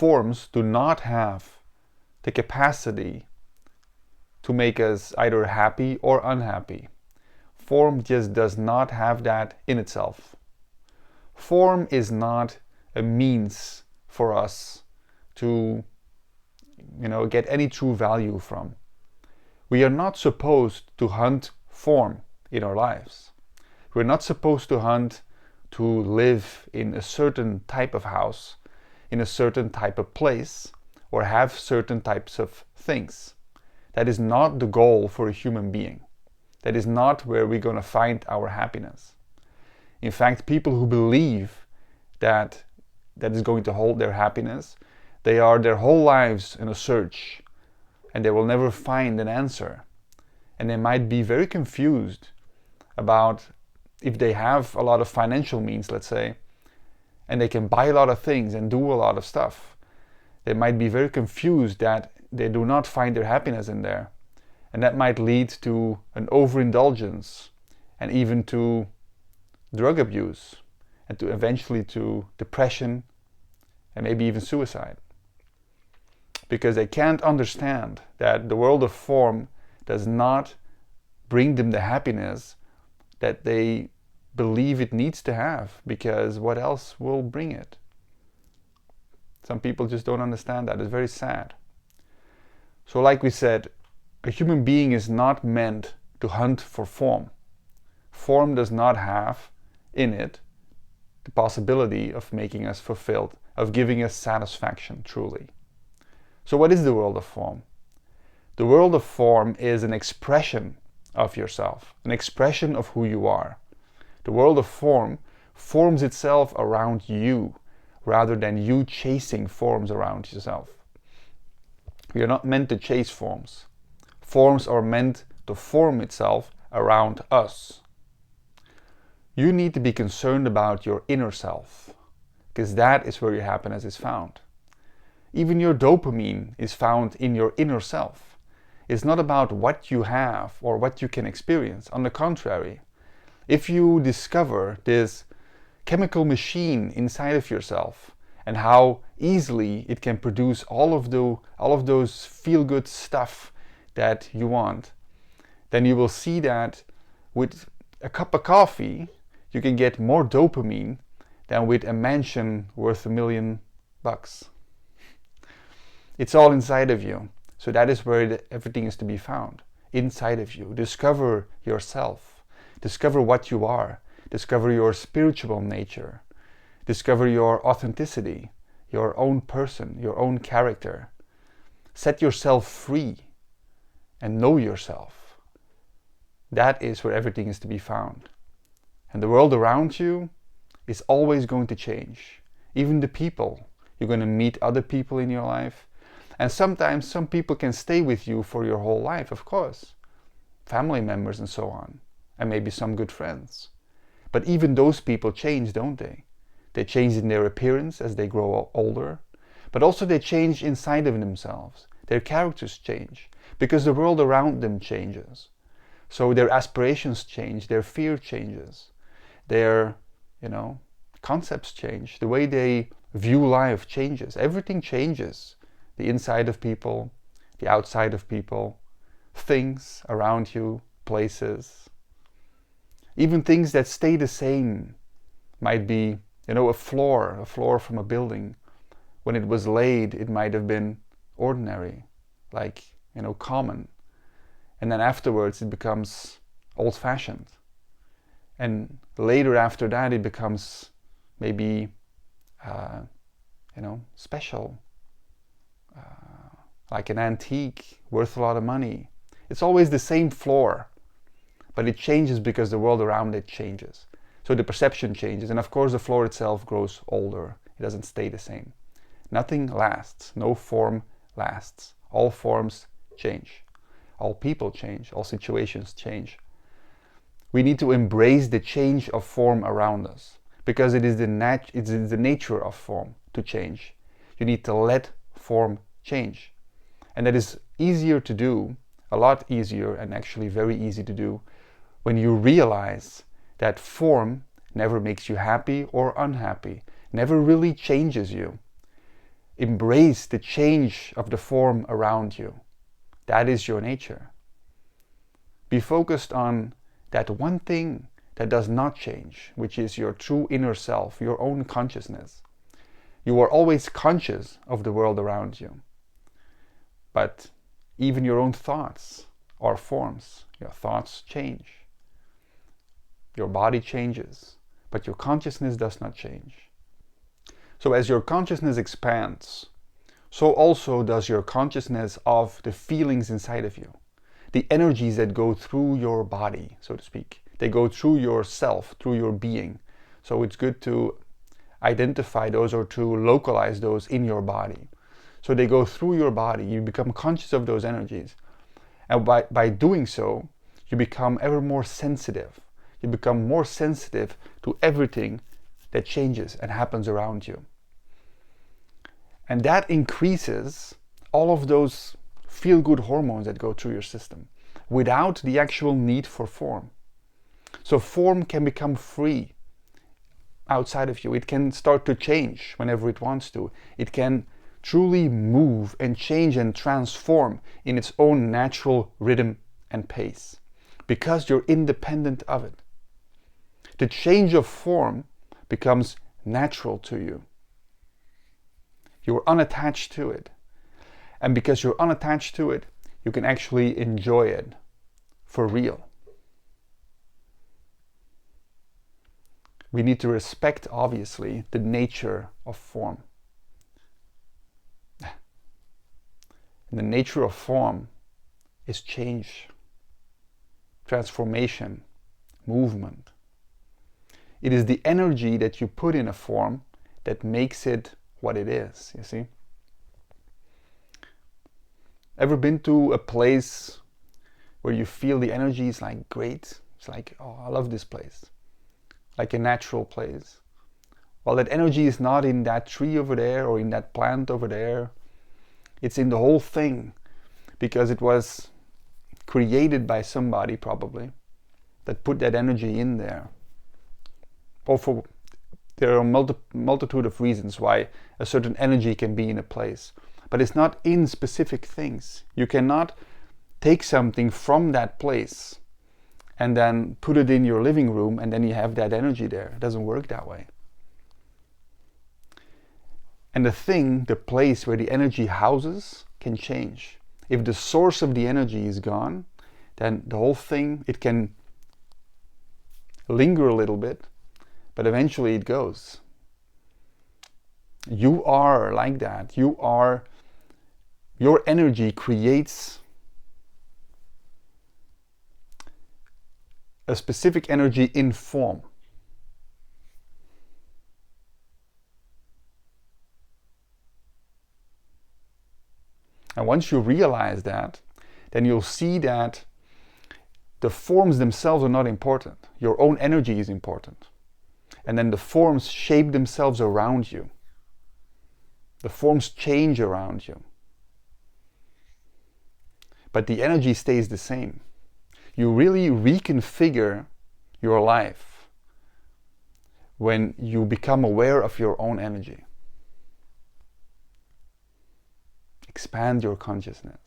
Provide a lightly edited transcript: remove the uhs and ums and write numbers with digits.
forms do not have the capacity to make us either happy or unhappy. Form just does not have that in itself. Form is not a means for us to, get any true value from. We are not supposed to hunt form in our lives. We're not supposed to hunt to live in a certain type of house, in a certain type of place, or have certain types of things. That is not the goal for a human being. That is not where we're going to find our happiness. In fact, people who believe that is going to hold their happiness, they are their whole lives in a search, and they will never find an answer. And they might be very confused about if they have a lot of financial means, let's say, and they can buy a lot of things and do a lot of stuff. They might be very confused that they do not find their happiness in there. And that might lead to an overindulgence and even to drug abuse and to eventually to depression and maybe even suicide. Because they can't understand that the world of form does not bring them the happiness that they believe it needs to have, because what else will bring it? Some people just don't understand that. It's very sad. So like we said, a human being is not meant to hunt for form. Form does not have in it the possibility of making us fulfilled, of giving us satisfaction truly. So what is the world of form? The world of form is an expression of yourself, an expression of who you are. The world of form forms itself around you rather than you chasing forms around yourself. We are not meant to chase forms. Forms are meant to form itself around us. You need to be concerned about your inner self, because that is where your happiness is found. Even your dopamine is found in your inner self. It's not about what you have or what you can experience. On the contrary, if you discover this chemical machine inside of yourself and how easily it can produce all of those feel-good stuff that you want, then you will see that with a cup of coffee you can get more dopamine than with a mansion worth $1 million. It's all inside of you. So that is where everything is to be found. Inside of you. Discover yourself. Discover what you are. Discover your spiritual nature. Discover your authenticity, your own person, your own character. Set yourself free and know yourself. That is where everything is to be found. And the world around you is always going to change. Even the people. You're going to meet other people in your life. And sometimes some people can stay with you for your whole life, of course. Family members and so on. And maybe some good friends. But even those people change, don't they? They change in their appearance as they grow older. But also they change inside of themselves. Their characters change. Because the world around them changes. So their aspirations change, their fear changes. Their, concepts change. The way they view life changes. Everything changes. The inside of people, the outside of people, things around you, places. Even things that stay the same might be, a floor from a building. When it was laid, it might have been ordinary, like, common. And then afterwards it becomes old-fashioned. And later after that it becomes maybe, special. Like an antique, worth a lot of money. It's always the same floor, but it changes because the world around it changes. So the perception changes, and of course the floor itself grows older. It doesn't stay the same. Nothing lasts. No form lasts. All forms change. All people change. All situations change. We need to embrace the change of form around us, because it is the nature of form to change. You need to let form change. And that is easier to do, a lot easier, and actually very easy to do, when you realize that form never makes you happy or unhappy, never really changes you. embrace the change of the form around you. That is your nature. Be focused on that one thing that does not change, which is your true inner self, your own consciousness. You are always conscious of the world around you. But even your own thoughts are forms. Your thoughts change. Your body changes, but your consciousness does not change. So as your consciousness expands, so also does your consciousness of the feelings inside of you. The energies that go through your body, so to speak. They go through yourself, through your being. So it's good to identify those or to localize those in your body. So they go through your body. You become conscious of those energies. And by doing so, you become ever more sensitive. You become more sensitive to everything that changes and happens around you. And that increases all of those feel-good hormones that go through your system without the actual need for form. So form can become free outside of you. It can start to change whenever it wants to. It can truly move and change and transform in its own natural rhythm and pace because you're independent of it. The change of form becomes natural to you. You're unattached to it. And because you're unattached to it, you can actually enjoy it for real. We need to respect, obviously, the nature of form. And the nature of form is change, transformation, movement. It is the energy that you put in a form that makes it what it is, you see? Ever been to a place where you feel the energy is like great? It's like, oh, I love this place. Like a natural place. Well, that energy is not in that tree over there or in that plant over there. It's in the whole thing because it was created by somebody probably that put that energy in there. Or there are a multitude of reasons why a certain energy can be in a place. But it's not in specific things. You cannot take something from that place and then put it in your living room and then you have that energy there. It doesn't work that way. And the place where the energy houses can change. If the source of the energy is gone, then the whole thing, it can linger a little bit, but eventually it goes. You are like that. Your energy creates a specific energy in form. And once you realize that, then you'll see that the forms themselves are not important. Your own energy is important. And then the forms shape themselves around you. The forms change around you. But the energy stays the same. You really reconfigure your life when you become aware of your own energy. Expand your consciousness.